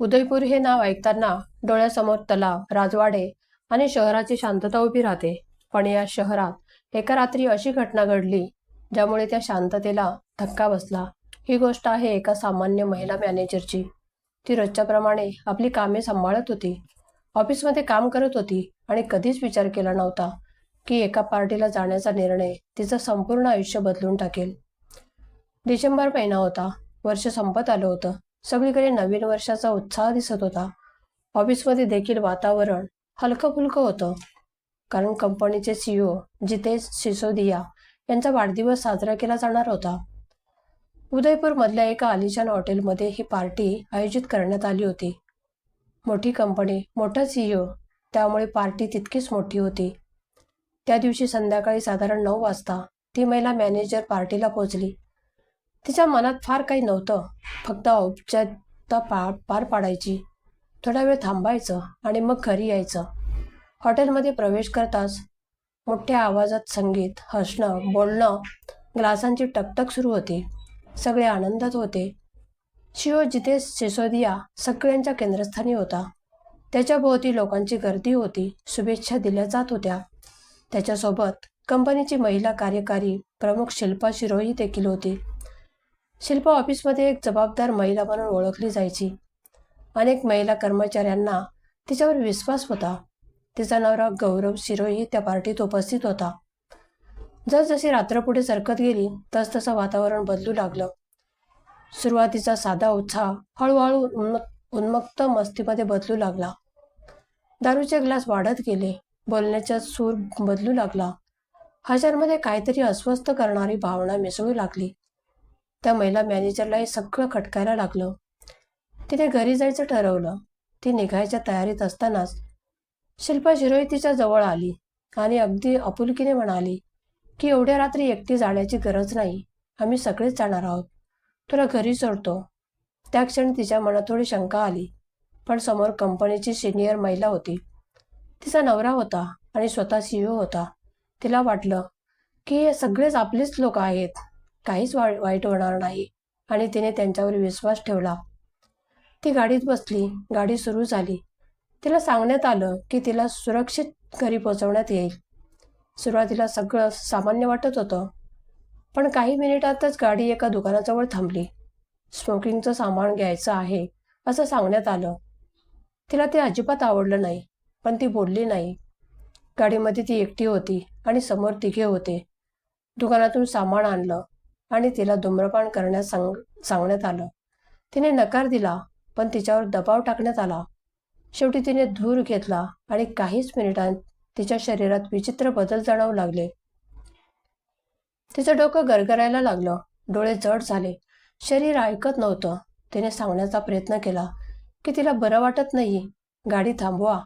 उदयपूर हे नाव ऐकताना डोळ्यासमोर तलाव, राजवाडे आणि शहराची शांतता उभी राहते. पण या शहरात एका रात्री अशी घटना घडली ज्यामुळे त्या शांततेला धक्का बसला. ही गोष्ट आहे एका सामान्य महिला मॅनेजरची. ती रोजच्याप्रमाणे आपली कामे सांभाळत होती, ऑफिसमध्ये काम करत होती आणि कधीच विचार केला नव्हता की एका पार्टीला जाण्याचा निर्णय तिचं संपूर्ण आयुष्य बदलून टाकेल. डिसेंबर महिना होता. वर्ष संपत आलं होतं. सगळीकडे नवीन वर्षाचा उत्साह दिसत होता. ऑफिसमध्ये देखील वातावरण हलकं फुलकं होतं, कारण कंपनीचे CEO जितेश सिसोदिया यांचा वाढदिवस साजरा केला जाणार होता. उदयपूरमधल्या एका आलिशान हॉटेलमध्ये ही पार्टी आयोजित करण्यात आली होती. मोठी कंपनी, मोठा CEO, त्यामुळे पार्टी तितकीच मोठी होती. त्या दिवशी संध्याकाळी साधारण 9 वाजता ती महिला मॅनेजर पार्टीला पोहोचली. तिच्या मनात फार काही नव्हतं, फक्त औपचारिकता पार पाडायची, थोडा वेळ थांबायचं आणि मग घरी यायचं. हॉटेलमध्ये प्रवेश करताच मोठ्या आवाजात संगीत, हसणं, बोलणं, ग्लासांची टकटक सुरू होती. सगळे आनंदात होते. CEO जितेश सिसोदिया सगळ्यांच्या केंद्रस्थानी होता. त्याच्या भोवती लोकांची गर्दी होती. शुभेच्छा दिल्या जात होत्या. त्याच्यासोबत कंपनीची महिला कार्यकारी प्रमुख शिल्पा शिरोही देखील होती. शिल्पा ऑफिसमध्ये एक जबाबदार महिला म्हणून ओळखली जायची. अनेक महिला कर्मचाऱ्यांना तिच्यावर विश्वास होता. तिचा नवरा गौरव शिरोही त्या पार्टीत उपस्थित होता. जसजशी रात्र पुढे सरकत गेली तसतसं वातावरण बदलू लागलं. सुरुवातीचा साधा उत्साह हळूहळू उन्मत्त मस्तीमध्ये बदलू लागला. दारूचे ग्लास वाढत गेले. बोलण्याचा सूर बदलू लागला. हाशांमध्ये काहीतरी अस्वस्थ करणारी भावना मिसळू लागली. त्या महिला मॅनेजरला हे सगळं खटकायला लागलं. तिने घरी जायचं ठरवलं. ती निघायच्या तयारीत असतानाच शिल्पा शिरोई तिच्या जवळ आली आणि अगदी आपुलकीने म्हणाली की एवढ्या रात्री एकटी जाण्याची गरज नाही. आम्ही सगळेच जाणार आहोत. तुला घरी सोडतो. त्या क्षणी तिच्या मनात थोडी शंका आली, पण समोर कंपनीची सिनियर महिला होती. तिचा नवरा होता आणि स्वतः CEO होता. तिला वाटलं की हे सगळेच आपलेच लोक आहेत, काहीच वाईट होणार नाही, आणि तिने त्यांच्यावर विश्वास ठेवला. ती गाडीत बसली. गाडी सुरू झाली. तिला सांगण्यात आलं की तिला सुरक्षित घरी पोहोचवण्यात येईल. सुरुवातीला सगळं सामान्य वाटत होतं, पण काही मिनिटातच गाडी एका दुकानाजवळ थांबली. स्मोकिंगचं सामान घ्यायचं आहे असं सांगण्यात आलं. तिला ते अजिबात आवडलं नाही, पण ती बोलली नाही. गाडीमध्ये ती एकटी होती आणि समोर तिघे होते. दुकानातून सामान आणलं आणि तिला धूम्रपान करण्यास सांगण्यात आलं. तिने नकार दिला, पण तिच्यावर दबाव टाकण्यात आला. शेवटी तिने धूर घेतला आणि काहीच मिनिटांत तिच्या शरीरात विचित्र बदल जाणवू लागले. तिचं डोकं गरगरायला लागलं. डोळे जड झाले. शरीर ऐकत नव्हतं. तिने सांगण्याचा प्रयत्न केला की तिला बरं वाटत नाही, गाडी थांबवा,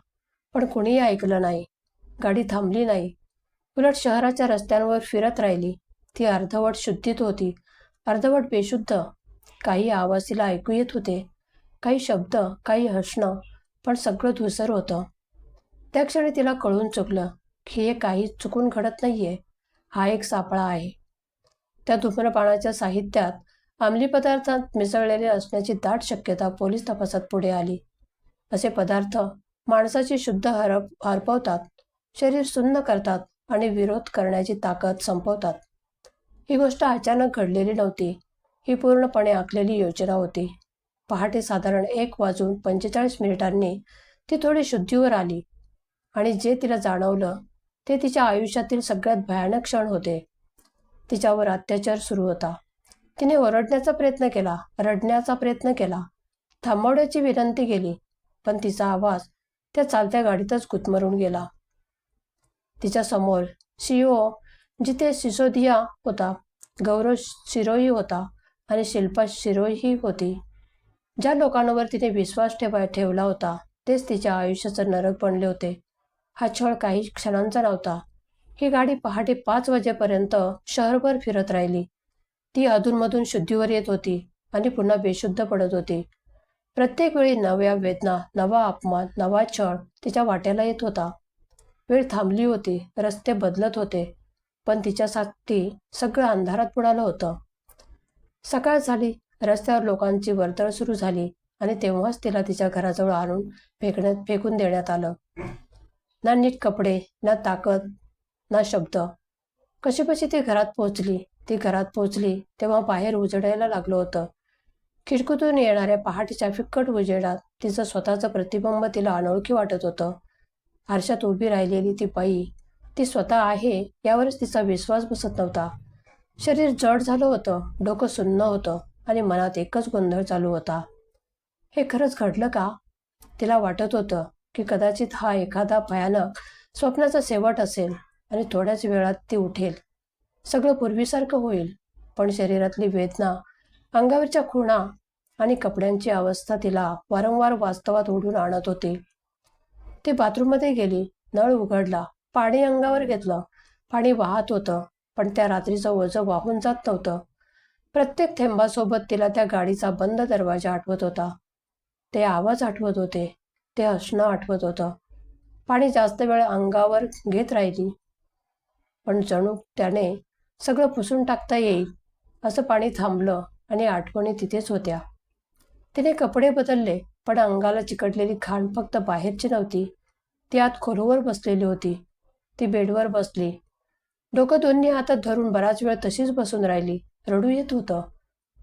पण कुणीही ऐकलं नाही. गाडी थांबली नाही. उलट शहराच्या रस्त्यांवर फिरत राहिली. ती अर्धवट शुद्धीत होती, अर्धवट बेशुद्ध. काही आवाज तिला ऐकू येत होते, काही शब्द, काही हसणं, पण सगळं धुसर होतं. त्या क्षणी तिला कळून चुकलं की हे काही चुकून घडत नाहीये. हा एक सापळा आहे. त्या धूम्रपानाच्या साहित्यात अंमली पदार्थात मिसळलेले असण्याची दाट शक्यता पोलीस तपासात पुढे आली. असे पदार्थ माणसाची शुद्ध हरपवतात, शरीर सुन्न करतात आणि विरोध करण्याची ताकद संपवतात. ही गोष्ट अचानक घडलेली नव्हती. ही पूर्णपणे आखलेली योजना होती. पहाटे साधारण 1:45 ती थोडी शुद्धीवर आली आणि जे तिला जाणवलं ते तिच्या आयुष्यातील सगळ्यात भयानक क्षण होते. तिच्यावर अत्याचार सुरू होता. तिने ओरडण्याचा प्रयत्न केला, रडण्याचा प्रयत्न केला, थांबवण्याची विनंती केली, पण तिचा आवाज त्या चालत्या गाडीतच गुदमरून गेला. तिच्या समोर CEO जितेश सिसोदिया होता, गौरव शिरोही होता आणि शिल्पा शिरोही होती. ज्या लोकांवर तिने विश्वास ठेवला होता तेच तिच्या आयुष्याचं नरक बनले होते. हा छळ काही क्षणांचा नव्हता. ही गाडी पहाटे 5 वाजेपर्यंत शहरभर फिरत राहिली. ती अधूनमधून शुद्धीवर येत होती आणि पुन्हा बेशुद्ध पडत होती. प्रत्येक वेळी नव्या वेदना, नवा अपमान, नवा छळ तिच्या वाट्याला येत होता. वेळ थांबली होती, रस्ते बदलत होते, पण तिच्यासाठी सगळं अंधारात बुडालं होतं. सकाळ झाली. रस्त्यावर लोकांची वर्दळ सुरू झाली आणि तेव्हाच तिला तिच्या घराजवळ आणून फेकून देण्यात आलं. ना नीट कपडे, ना ताकद, ना शब्द. कशीबशी ती घरात पोचली तेव्हा बाहेर उजेडायला लागलं होतं. खिडकीतून येणाऱ्या पहाटेच्या फिक्कट उजेडात तिचं स्वतःचं प्रतिबिंब तिला अनोळखी वाटत होतं. आरशात उभी राहिलेली ती बाई ती स्वतः आहे यावरच तिचा विश्वास बसत नव्हता. शरीर जड झालं होतं, डोकं सुन्न होतं आणि मनात एकच गोंधळ चालू होता. हे खरंच घडलं का? तिला वाटत होतं की कदाचित हा एखादा भयानक स्वप्नाचा शेवट असेल आणि थोड्याच वेळात ती उठेल. सगळं पूर्वीसारखं होईल. पण शरीरातली वेदना, अंगावरच्या खुणा आणि कपड्यांची अवस्था तिला वारंवार वास्तवात ओढून आणत होती. ती बाथरूममध्ये गेली, नळ उघडला, पाणी अंगावर घेतलं. पाणी वाहत होतं, पण त्या रात्रीचं ओझं वाहून जात नव्हतं. प्रत्येक थेंबासोबत तिला त्या गाडीचा बंद दरवाजा आठवत होता. ते आवाज आठवत होते, ते हसणं आठवत होतं. पाणी जास्त वेळ अंगावर घेत राहिली, पण जणू त्याने सगळं पुसून टाकता येईल असं पाणी थांबलं आणि आठवणी तिथेच होत्या. तिने कपडे बदलले, पण अंगाला चिकटलेली घाण फक्त बाहेरची नव्हती, ती आत खोलवर बसलेली होती. ती बेडवर बसली, डोकं दोन्ही हातात धरून बराच वेळ तशीच बसून राहिली. रडू येत होतं,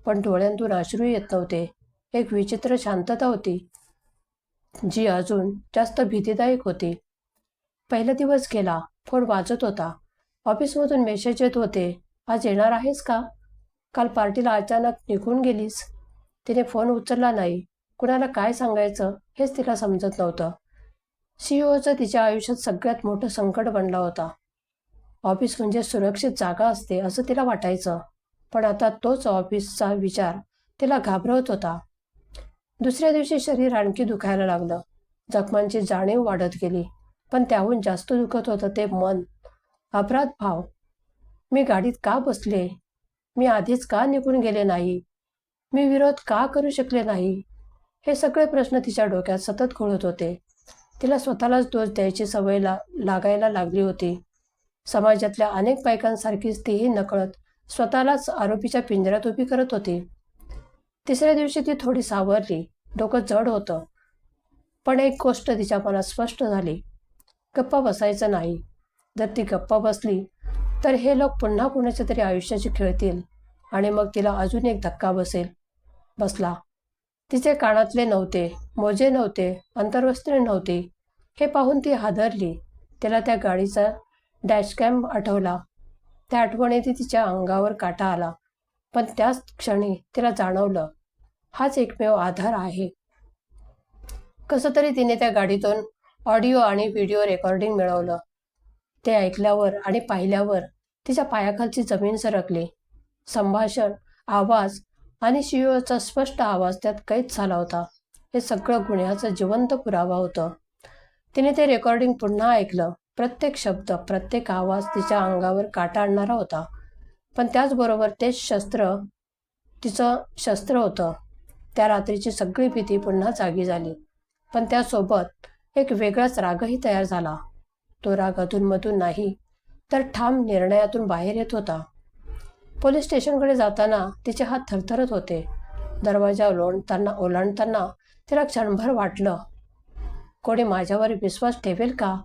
पण डोळ्यांतून अश्रू येत नव्हते. एक विचित्र शांतता होती, जी अजून जास्त भीतीदायक होती. पहिला दिवस गेला. फोन वाजत होता. ऑफिसमधून मेसेज येत होते, आज येणार आहेस का? काल पार्टीला अचानक निघून गेलीस. तिने फोन उचलला नाही. कुणाला काय सांगायचं हेच तिला समजत नव्हतं. सीईओचं तिच्या आयुष्यात सगळ्यात मोठं संकट बनला होता. ऑफिस म्हणजे सुरक्षित जागा असते असं तिला वाटायचं, पण आता तोच ऑफिसचा विचार तिला घाबरवत होता. दुसऱ्या दिवशी शरीर आणखी दुखायला लागलं. जखमांची जाणीव वाढत गेली, पण त्याहून जास्त दुखत होतं ते मन, अपराध भाव. मी गाडीत का बसले? मी आधीच का निघून गेले नाही? मी विरोध का करू शकले नाही? हे सगळे प्रश्न तिच्या डोक्यात सतत घोळत होते. तिला स्वतःलाच दोष द्यायची सवय लागायला लागली होती. समाजातल्या अनेक बायकांसारखीच तीही नकळत स्वतःलाच आरोपीच्या पिंजऱ्यात उभी करत होती. तिसऱ्या दिवशी ती थोडी सावरली. डोकं जड होतं, पण एक गोष्ट तिच्या मनात स्पष्ट झाली, गप्पा बसायचं नाही. जर ती गप्पा बसली तर हे लोक पुन्हा कुणाच्या तरी आयुष्याची खेळतील आणि मग तिला अजून एक धक्का बसला. तिचे कानातले नव्हते, मोजे नव्हते, अंतर्वस्त्रे नव्हती. हे पाहून ती हादरली. तिला त्या गाडीचा डॅशकॅम आठवला. त्या आठवणीत तिच्या अंगावर काटा आला, पण त्याच क्षणी तिला जाणवलं, हाच एकमेव आधार आहे. कसं तरी तिने त्या गाडीतून ऑडिओ आणि व्हिडिओ रेकॉर्डिंग मिळवलं. ते ऐकल्यावर आणि पाहिल्यावर तिच्या पायाखालची जमीन सरकली. संभाषण, आवाज आणि सीईओचा स्पष्ट आवाज त्यात कैद झाला होता. हे सगळं गुन्ह्याचा जिवंत पुरावा होतं. तिने ते रेकॉर्डिंग पुन्हा ऐकलं. प्रत्येक शब्द, प्रत्येक आवाज तिच्या अंगावर काटा आणणारा होता. पण त्याचबरोबर तेच तिचं शस्त्र होतं. त्या रात्रीची सगळी भीती पुन्हा जागी झाली, पण त्यासोबत एक वेगळाच रागही तयार झाला. तो राग अधूनमधून नाही, तर ठाम निर्णयातून बाहेर येत होता. पोलीस स्टेशनकडे जाताना तिचे हात थरथरत होते. दरवाजा ओलांडताना तिला क्षणभर वाटलं, कोणी माझ्यावर विश्वास ठेवेल का?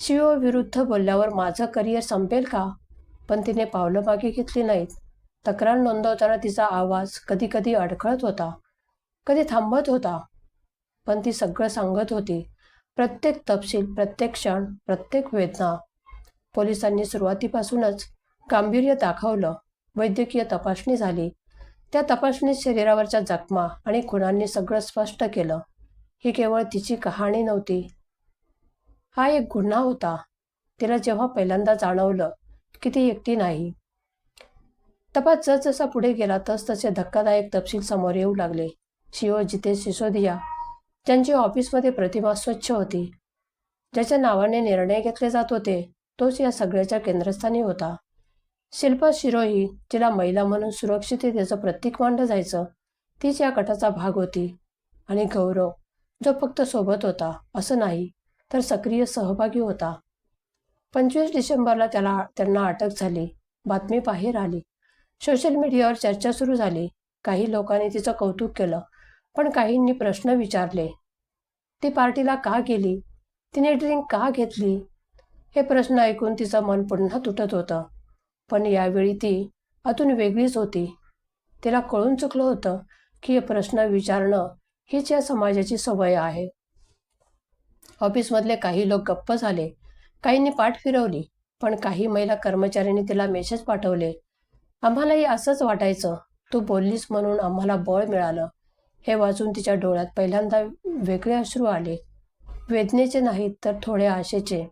सीईओ विरुद्ध बोलल्यावर माझं करिअर संपेल का? पण तिने पावलं मागे घेतली नाहीत. तक्रार नोंदवताना तिचा आवाज कधी कधी अडखळत होता, कधी थांबत होता, पण ती सगळं सांगत होती. प्रत्येक तपशील, प्रत्येक क्षण, प्रत्येक वेदना. पोलिसांनी सुरुवातीपासूनच गांभीर्य दाखवलं. वैद्यकीय तपासणी झाली. त्या तपासणीत शरीरावरच्या जखमा आणि खुणांनी सगळं स्पष्ट केलं. ही केवळ तिची कहाणी नव्हती, हा एक गुन्हा होता. तिला जेव्हा पहिल्यांदा जाणवलं की ती एकटी नाही. तपास जसजसा पुढे गेला तसतसे धक्कादायक तपशील समोर येऊ लागले. सीईओ जितेश सिसोदिया, ज्यांची ऑफिसमध्ये प्रतिमा स्वच्छ होती, ज्याच्या नावाने निर्णय घेतले जात होते, तोच या सगळ्याच्या केंद्रस्थानी होता. शिल्पा शिरोही, जिला महिला म्हणून सुरक्षिततेचं प्रतीक मानलं जायचं, तीच या गटाचा भाग होती. आणि गौरव, जो फक्त सोबत होता असं नाही, तर सक्रिय सहभागी होता. 25 डिसेंबरला त्यांना अटक झाली. बातमी बाहेर आली. सोशल मीडियावर चर्चा सुरू झाली. काही लोकांनी तिचं कौतुक केलं, पण काहींनी प्रश्न विचारले. ती पार्टीला का गेली? तिने ड्रिंक का घेतली? हे प्रश्न ऐकून तिचं मन पुन्हा तुटत होतं. पण यावेळी ती आतून वेगळीच होती. तिला कळून चुकलं होतं की हे प्रश्न विचारणं हीच या समाजाची सवय आहे. ऑफिसमधले काही लोक गप्प झाले. काहींनी पाठ फिरवली. पण काही महिला कर्मचाऱ्यांनी तिला मेसेज पाठवले. आम्हालाही असंच वाटायचं. तू बोललीस म्हणून आम्हाला बळ मिळालं. हे वाचून तिच्या डोळ्यात पहिल्यांदा वेगळे अश्रू आले. वेदनेचे नाहीत तर थोडे आशेचे.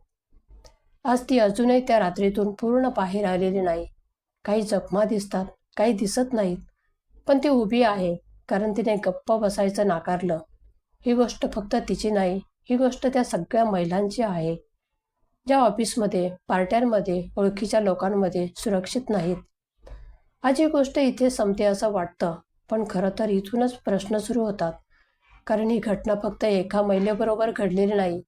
आज ती अजूनही त्या रात्रीतून पूर्ण बाहेर आलेली नाही. काही जखमा दिसतात, काही दिसत नाहीत. पण ती उभी आहे कारण तिने गप्प बसायचं नाकारलं. ही गोष्ट फक्त तिची नाही, ही गोष्ट त्या सगळ्या महिलांची आहे, ज्या ऑफिसमध्ये, पार्ट्यांमध्ये, ओळखीच्या लोकांमध्ये सुरक्षित नाहीत. आज ही गोष्ट इथे संपते असं वाटतं, पण खरं तर इथूनच प्रश्न सुरू होतात. कारण ही घटना फक्त एका महिलेबरोबर घडलेली नाही.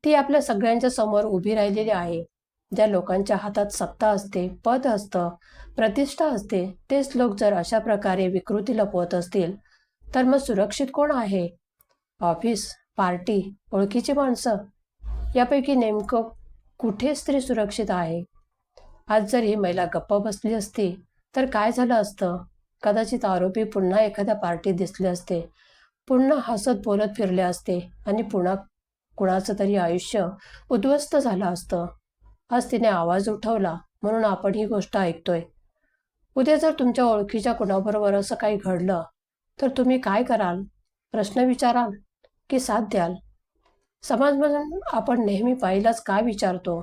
ती आपल्या सगळ्यांच्या समोर उभी राहिलेली आहे. ज्या लोकांच्या हातात सत्ता असते, पद असतं, प्रतिष्ठा असते, तेच लोक जर अशा प्रकारे विकृती लपवत असतील तर मग सुरक्षित कोण आहे? ऑफिस, पार्टी, ओळखीची माणसं, यापैकी नेमकं कुठे स्त्री सुरक्षित आहे? आज जर ही महिला गप्प बसली असती तर काय झालं असतं? कदाचित आरोपी पुन्हा एखाद्या पार्टीत दिसले असते, पुन्हा हसत बोलत फिरले असते आणि पुन्हा कुणाचं तरी आयुष्य उद्ध्वस्त झालं असतं. आज तिने आवाज उठवला म्हणून आपण ही गोष्ट ऐकतोय. उद्या जर तुमच्या ओळखीच्या कुणाबरोबर असं काही घडलं तर तुम्ही काय कराल? प्रश्न विचाराल की साथ द्याल? समाज म्हणून आपण नेहमी बाईलाच का विचारतो?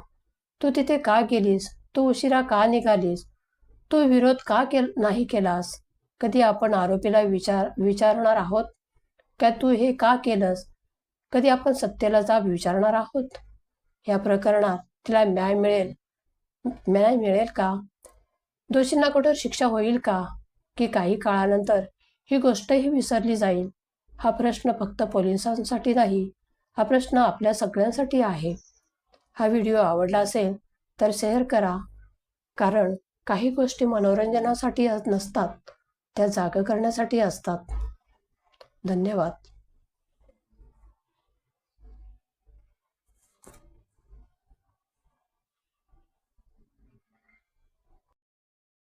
तू तिथे का गेलीस? तू उशिरा का निघालीस? तू विरोध का नाही केलास? कधी आपण आरोपीला विचारणार आहोत का तू हे का केलंस? कधी आपण सत्तेला जाब विचारणार आहोत? या प्रकरणात तिला न्याय मिळेल का? दोषींना कठोर शिक्षा होईल का? की काही काळानंतर ही गोष्टही विसरली जाईल? हा प्रश्न फक्त पोलिसांसाठी नाही, हा प्रश्न आपल्या सगळ्यांसाठी आहे. हा व्हिडिओ आवडला असेल तर शेअर करा. कारण काही गोष्टी मनोरंजनासाठी नसतात, त्या जागा करण्यासाठी असतात. धन्यवाद.